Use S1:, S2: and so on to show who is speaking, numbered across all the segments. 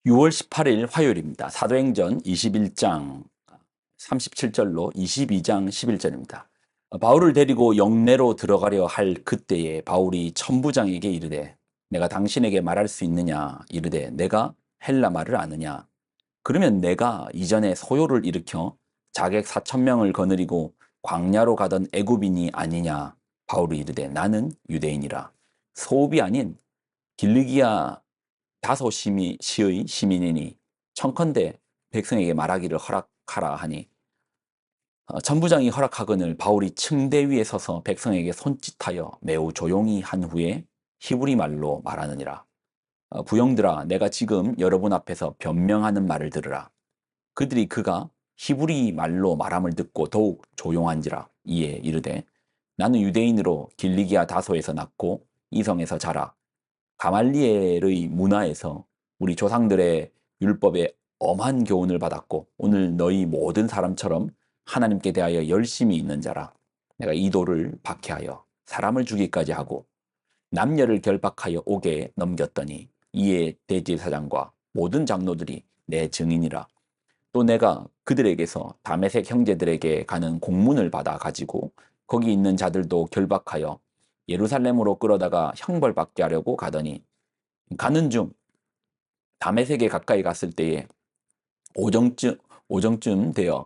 S1: 6월 18일 화요일입니다. 사도행전 21장 37절로 22장 11절입니다. 바울을 데리고 영내로 들어가려 할 그때에 바울이 천부장에게 이르되 내가 당신에게 말할 수 있느냐 이르되 내가 헬라 말을 아느냐 그러면 내가 이전에 소요를 일으켜 자객 4,000명을 거느리고 광야로 가던 애굽인이 아니냐. 바울이 이르되 나는 유대인이라 소읍이 아닌 길리기아 다소 시의 시민이니 청컨대 백성에게 말하기를 허락하라 하니 천부장이 허락하거늘 바울이 층대 위에 서서 백성에게 손짓하여 매우 조용히 한 후에 히브리 말로 말하느니라. 부형들아 내가 지금 여러분 앞에서 변명하는 말을 들으라. 그들이 그가 히브리 말로 말함을 듣고 더욱 조용한지라. 이에 이르되 나는 유대인으로 길리기아 다소에서 낳고 이성에서 자라 가말리엘의 문화에서 우리 조상들의 율법에 엄한 교훈을 받았고 오늘 너희 모든 사람처럼 하나님께 대하여 열심히 있는 자라. 내가 이 도를 박해하여 사람을 죽이기까지 하고 남녀를 결박하여 옥에 넘겼더니 이에 대제사장과 모든 장로들이 내 증인이라. 또 내가 그들에게서 다메섹 형제들에게 가는 공문을 받아 가지고 거기 있는 자들도 결박하여 예루살렘으로 끌어다가 형벌받게 하려고 가더니 가는 중 다메섹에 가까이 갔을 때에 오정쯤 되어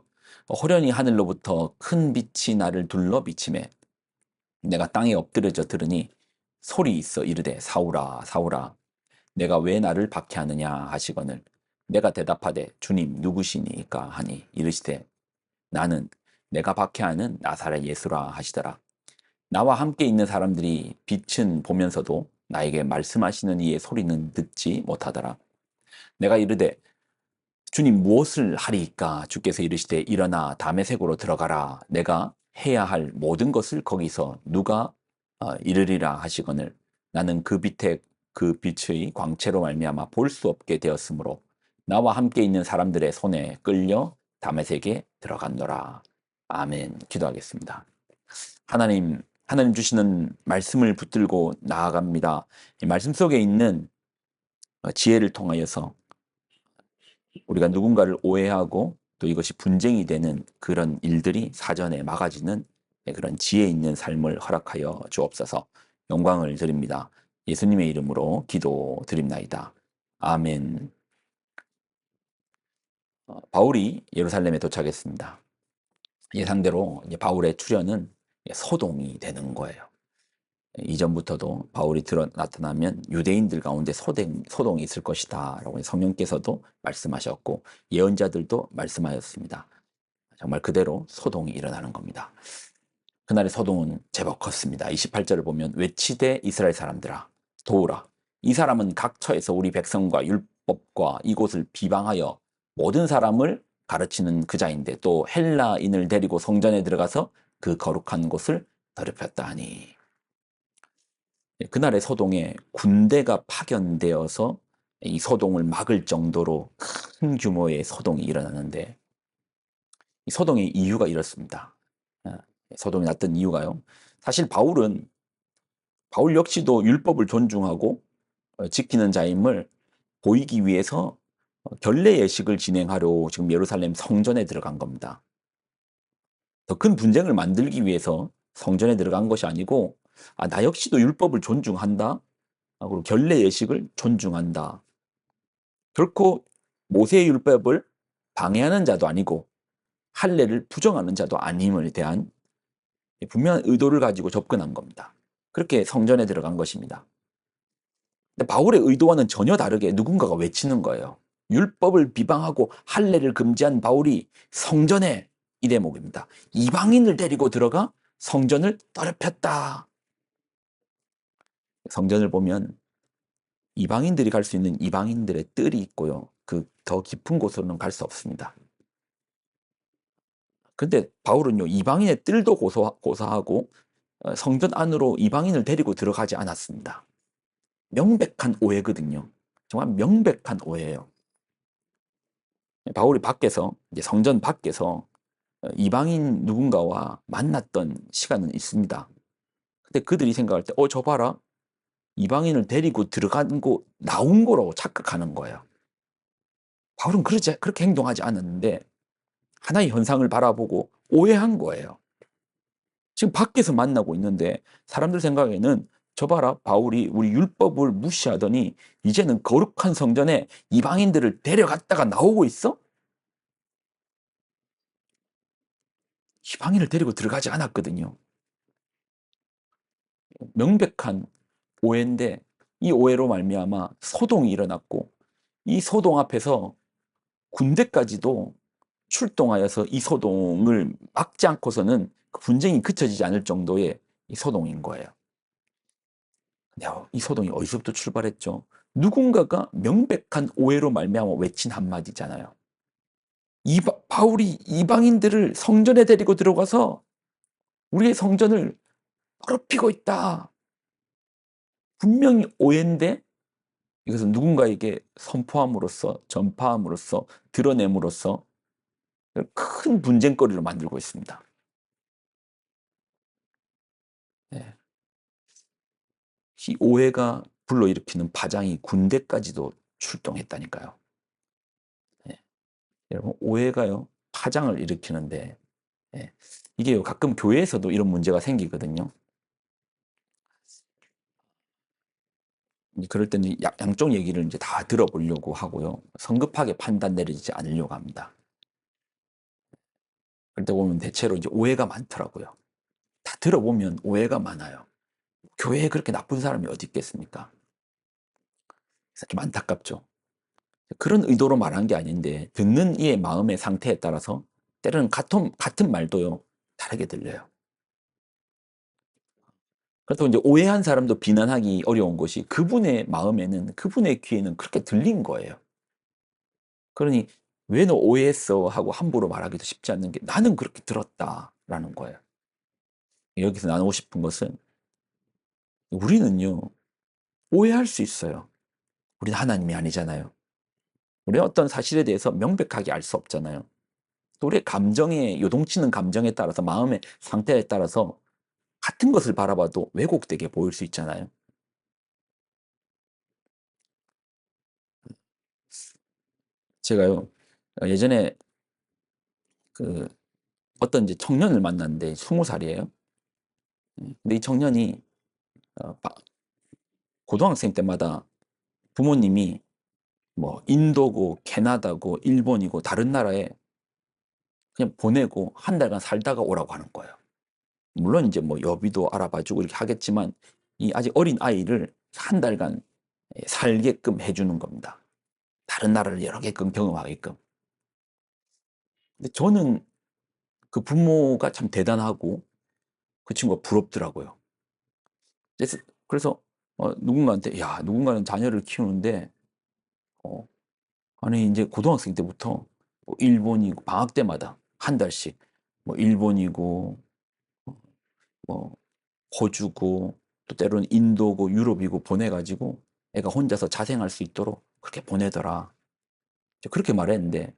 S1: 호련히 하늘로부터 큰 빛이 나를 둘러 비치매 내가 땅에 엎드려져 들으니 소리 있어 이르되 사울아 사울아 내가 왜 나를 박해하느냐 하시거늘 내가 대답하되 주님 누구시니까 하니 이르시되 나는 내가 박해하는 나사렛 예수라 하시더라. 나와 함께 있는 사람들이 빛은 보면서도 나에게 말씀하시는 이의 소리는 듣지 못하더라. 내가 이르되 주님 무엇을 하리이까? 주께서 이르시되 일어나 다메섹으로 들어가라. 내가 해야 할 모든 것을 거기서 누가 이르리라 하시거늘 나는 그 빛의 광채로 말미암아 볼 수 없게 되었으므로 나와 함께 있는 사람들의 손에 끌려 다메섹에 들어간노라. 아멘. 기도하겠습니다. 하나님 주시는 말씀을 붙들고 나아갑니다. 이 말씀 속에 있는 지혜를 통하여서 우리가 누군가를 오해하고 또 이것이 분쟁이 되는 그런 일들이 사전에 막아지는 그런 지혜 있는 삶을 허락하여 주옵소서. 영광을 드립니다. 예수님의 이름으로 기도드립나이다. 아멘. 바울이 예루살렘에 도착했습니다. 예상대로 이제 바울의 출현은 소동이 되는 거예요. 이전부터도 바울이 나타나면 유대인들 가운데 소동이 있을 것이다 라고 성령께서도 말씀하셨고 예언자들도 말씀하였습니다. 정말 그대로 소동이 일어나는 겁니다. 그날의 소동은 제법 컸습니다. 28절을 보면 외치되 이스라엘 사람들아 도우라. 이 사람은 각처에서 우리 백성과 율법과 이곳을 비방하여 모든 사람을 가르치는 그 자인데 또 헬라인을 데리고 성전에 들어가서 그 거룩한 곳을 더럽혔다 하니. 그날의 소동에 군대가 파견되어서 이 소동을 막을 정도로 큰 규모의 소동이 일어나는데 이 소동의 이유가 이렇습니다. 소동이 났던 이유가요. 사실 바울 역시도 율법을 존중하고 지키는 자임을 보이기 위해서 결례 예식을 진행하려 지금 예루살렘 성전에 들어간 겁니다. 더 큰 분쟁을 만들기 위해서 성전에 들어간 것이 아니고 나 역시도 율법을 존중한다. 그리고 결례 예식을 존중한다. 결코 모세의 율법을 방해하는 자도 아니고 할례를 부정하는 자도 아님을 대한 분명한 의도를 가지고 접근한 겁니다. 그렇게 성전에 들어간 것입니다. 근데 바울의 의도와는 전혀 다르게 누군가가 외치는 거예요. 율법을 비방하고 할례를 금지한 바울이 성전에 이 대목입니다. 이방인을 데리고 들어가 성전을 더럽혔다. 성전을 보면 이방인들이 갈 수 있는 이방인들의 뜰이 있고요. 그 더 깊은 곳으로는 갈 수 없습니다. 근데 바울은요, 이방인의 뜰도 고사하고 성전 안으로 이방인을 데리고 들어가지 않았습니다. 명백한 오해거든요. 정말 명백한 오해예요. 바울이 밖에서, 이제 성전 밖에서 이방인 누군가와 만났던 시간은 있습니다. 근데 그들이 생각할 때, 저 봐라. 이방인을 데리고 들어간 거, 나온 거라고 착각하는 거예요. 바울은 그렇게 행동하지 않았는데 하나의 현상을 바라보고 오해한 거예요. 지금 밖에서 만나고 있는데 사람들 생각에는 저 봐라, 바울이 우리 율법을 무시하더니 이제는 거룩한 성전에 이방인들을 데려갔다가 나오고 있어? 이방인을 데리고 들어가지 않았거든요. 명백한 오해인데 이 오해로 말미암아 소동이 일어났고 이 소동 앞에서 군대까지도 출동하여서 이 소동을 막지 않고서는 그 분쟁이 그쳐지지 않을 정도의 이 소동인 거예요. 이 소동이 어디서부터 출발했죠? 누군가가 명백한 오해로 말미암아 외친 한마디잖아요. 바울이 이방인들을 성전에 데리고 들어가서 우리의 성전을 더럽히고 있다. 분명히 오해인데 이것은 누군가에게 선포함으로써, 전파함으로써, 드러냄으로써 큰 분쟁거리로 만들고 있습니다. 네. 이 오해가 불러일으키는 파장이 군대까지도 출동했다니까요. 네. 여러분, 오해가요, 파장을 일으키는데, 네. 이게 가끔 교회에서도 이런 문제가 생기거든요. 그럴 때는 양쪽 얘기를 이제 다 들어보려고 하고요. 성급하게 판단 내리지 않으려고 합니다. 그럴 때 보면 대체로 이제 오해가 많더라고요. 다 들어보면 오해가 많아요. 교회에 그렇게 나쁜 사람이 어디 있겠습니까? 그래서 좀 안타깝죠. 그런 의도로 말한 게 아닌데 듣는 이의 마음의 상태에 따라서 때로는 같은 말도요 다르게 들려요. 그래서 이제 오해한 사람도 비난하기 어려운 것이 그분의 마음에는, 그분의 귀에는 그렇게 들린 거예요. 그러니 왜 너 오해했어 하고 함부로 말하기도 쉽지 않는 게 나는 그렇게 들었다라는 거예요. 여기서 나누고 싶은 것은 우리는요 오해할 수 있어요. 우리는 하나님이 아니잖아요. 우리는 어떤 사실에 대해서 명백하게 알 수 없잖아요. 또 우리의 감정에, 요동치는 감정에 따라서, 마음의 상태에 따라서 같은 것을 바라봐도 왜곡되게 보일 수 있잖아요. 제가요 예전에 그 어떤 이제 청년을 만났는데 20살이에요. 근데 이 청년이 어 바 고등학생 때마다 부모님이 뭐 인도고 캐나다고 일본이고 다른 나라에 그냥 보내고 한 달간 살다가 오라고 하는 거예요. 물론 이제 뭐 여비도 알아봐 주고 이렇게 하겠지만 이 아직 어린 아이를 한 달간 살게끔 해 주는 겁니다. 다른 나라를 여러 개끔 경험하게끔. 근데 저는 그 부모가 참 대단하고 그 친구가 부럽더라고요. 그래서 누군가한테 "야, 누군가는 자녀를 키우는데 어 아니 인제 고등학생 때부터 뭐 일본이고 방학 때마다 한 달씩 뭐 일본이고 뭐 호주고 또 때로는 인도고 유럽이고 보내 가지고 애가 혼자서 자생할 수 있도록 그렇게 보내더라." 이제 그렇게 말했는데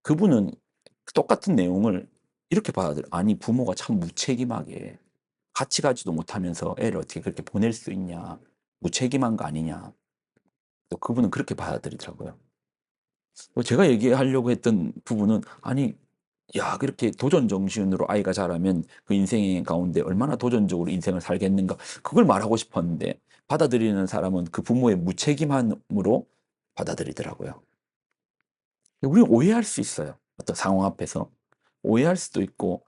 S1: 그분은 똑같은 내용을 이렇게 받아들여요. "아니 부모가 참 무책임하게 같이 가지도 못하면서 애를 어떻게 그렇게 보낼 수 있냐. 무책임한 거 아니냐." 또 그분은 그렇게 받아들이더라고요. 제가 얘기하려고 했던 부분은 아니 야 그렇게 도전 정신으로 아이가 자라면 그 인생 가운데 얼마나 도전적으로 인생을 살겠는가 그걸 말하고 싶었는데 받아들이는 사람은 그 부모의 무책임함으로 받아들이더라고요. 우리는 오해할 수 있어요. 어떤 상황 앞에서. 오해할 수도 있고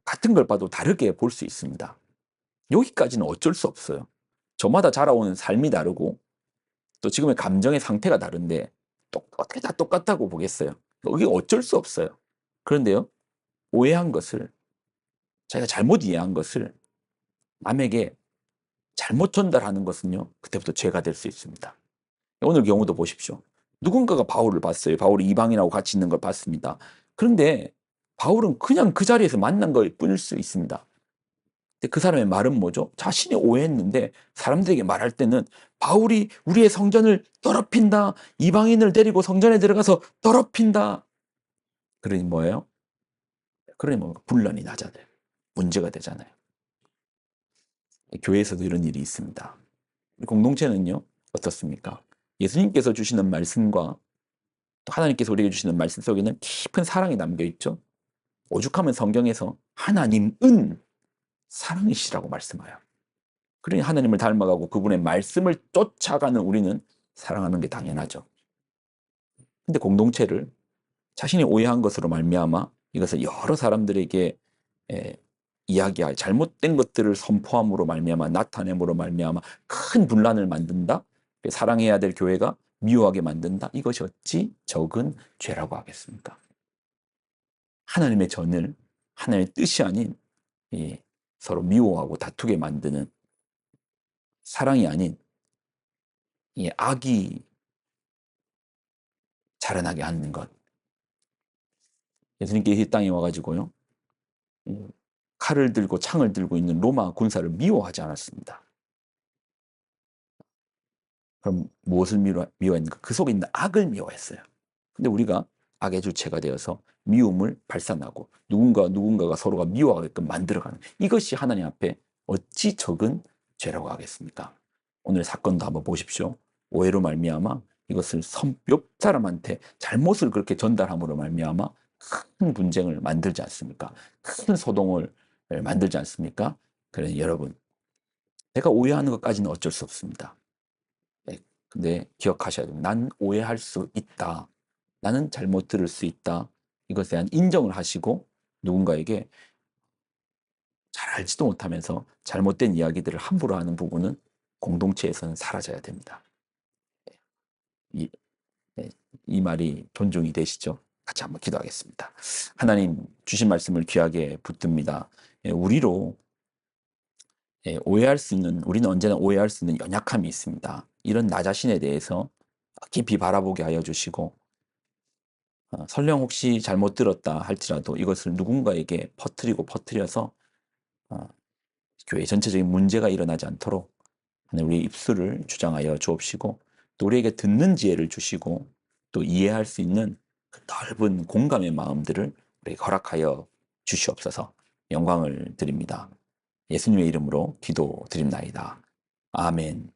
S1: 같은 걸 봐도 다르게 볼 수 있습니다. 여기까지는 어쩔 수 없어요. 저마다 자라오는 삶이 다르고 또 지금의 감정의 상태가 다른데 어떻게 다 똑같다고 보겠어요. 이게 어쩔 수 없어요. 그런데요. 오해한 것을 자기가 잘못 이해한 것을 남에게 잘못 전달하는 것은요. 그때부터 죄가 될 수 있습니다. 오늘 경우도 보십시오. 누군가가 바울을 봤어요. 바울이 이방인하고 같이 있는 걸 봤습니다. 그런데 바울은 그냥 그 자리에서 만난 걸 뿐일 수 있습니다. 근데 그 사람의 말은 뭐죠? 자신이 오해했는데 사람들에게 말할 때는 바울이 우리의 성전을 더럽힌다. 이방인을 데리고 성전에 들어가서 더럽힌다. 그러니 뭐예요? 그러니 뭐 분란이 나잖아요. 문제가 되잖아요. 교회에서도 이런 일이 있습니다. 공동체는요, 어떻습니까? 예수님께서 주시는 말씀과 또 하나님께서 우리에게 주시는 말씀 속에는 깊은 사랑이 담겨 있죠. 오죽하면 성경에서 하나님은 사랑이시라고 말씀해요. 그러니 하나님을 닮아가고 그분의 말씀을 쫓아가는 우리는 사랑하는 게 당연하죠. 근데 공동체를 자신이 오해한 것으로 말미암아 이것을 여러 사람들에게 이야기할 잘못된 것들을 선포함으로 말미암아 나타냄으로 말미암아 큰 분란을 만든다. 사랑해야 될 교회가 미워하게 만든다. 이것이 어찌 적은 죄라고 하겠습니까? 하나님의 전을 하나님의 뜻이 아닌 서로 미워하고 다투게 만드는 사랑이 아닌 악이 자라나게 하는 것. 예수님께서 이 땅에 와가지고요, 칼을 들고 창을 들고 있는 로마 군사를 미워하지 않았습니다. 그럼 무엇을 미워했는가? 그 속에 있는 악을 미워했어요. 근데 우리가 악의 주체가 되어서 미움을 발산하고 누군가가 서로가 미워하게끔 만들어가는, 이것이 하나님 앞에 어찌 적은 죄라고 하겠습니까? 오늘 사건도 한번 보십시오. 오해로 말미암아 이것을 옆 사람한테 잘못을 그렇게 전달함으로 말미암아 큰 분쟁을 만들지 않습니까? 큰 소동을 만들지 않습니까? 그래서 여러분, 내가 오해하는 것까지는 어쩔 수 없습니다. 근데 기억하셔야 됩니다. 난 오해할 수 있다. 나는 잘못 들을 수 있다. 이것에 대한 인정을 하시고 누군가에게 잘 알지도 못하면서 잘못된 이야기들을 함부로 하는 부분은 공동체에서는 사라져야 됩니다. 이, 이 말이 존중이 되시죠? 같이 한번 기도하겠습니다. 하나님 주신 말씀을 귀하게 붙듭니다. 우리로 오해할 수 있는, 우리는 언제나 오해할 수 있는 연약함이 있습니다. 이런 나 자신에 대해서 깊이 바라보게 하여 주시고, 설령 혹시 잘못 들었다 할지라도 이것을 누군가에게 퍼뜨려서 교회 전체적인 문제가 일어나지 않도록 하나님 우리의 입술을 주장하여 주옵시고, 또 우리에게 듣는 지혜를 주시고 또 이해할 수 있는 그 넓은 공감의 마음들을 우리에게 허락하여 주시옵소서. 영광을 드립니다. 예수님의 이름으로 기도드립나이다. 아멘.